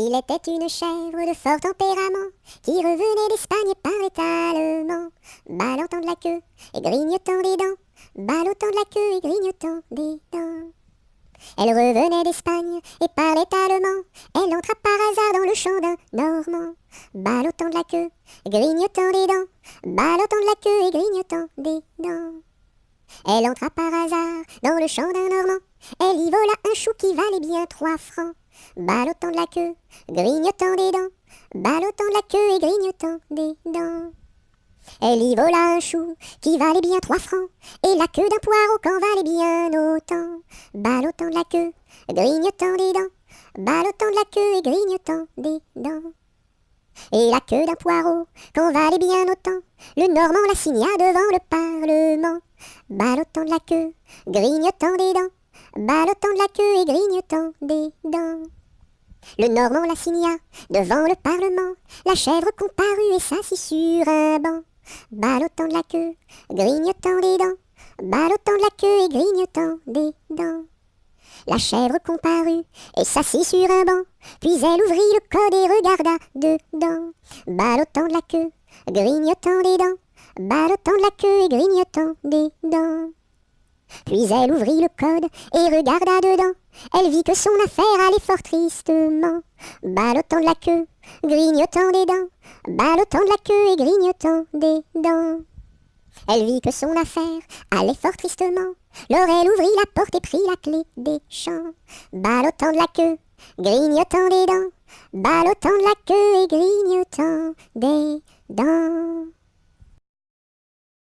Il était une chèvre de fort tempérament qui revenait d'Espagne et parlait allemand, ballottant de la queue et grignotant des dents, ballottant de la queue et grignotant des dents. Elle revenait d'Espagne et parlait allemand. Elle entra par hasard dans le champ d'un Normand, ballottant de la queue, grignotant des dents, ballottant de la queue et grignotant des dents. Elle entra par hasard dans le champ d'un Normand. Elle y vola un chou qui valait bien 3 francs, ballottant de la queue, grignotant des dents, ballottant de la queue et grignotant des dents. Elle y vola un chou qui valait bien 3 francs, et la queue d'un poireau qu'en valait bien autant, ballottant de la queue, grignotant des dents, ballottant de la queue et grignotant des dents. Et la queue d'un poireau qu'en valait bien autant, le Normand la signa devant le Parlement, ballottant de la queue, grignotant des dents, ballottant de la queue et grignotant des dents. Le Normand la signa devant le Parlement, la chèvre comparut et s'assit sur un banc, ballottant de la queue, grignotant des dents, ballottant de la queue et grignotant des dents. La chèvre comparut et s'assit sur un banc, puis elle ouvrit le code et regarda dedans, ballottant de la queue, grignotant des dents, ballottant de la queue et grignotant des dents. Puis elle ouvrit le code et regarda dedans. Elle vit que son affaire allait fort tristement, ballottant de la queue, grignotant des dents, ballottant de la queue et grignotant des dents. Elle vit que son affaire allait fort tristement. Alors elle ouvrit la porte et prit la clé des champs, ballottant de la queue, grignotant des dents, ballottant de la queue et grignotant des dents.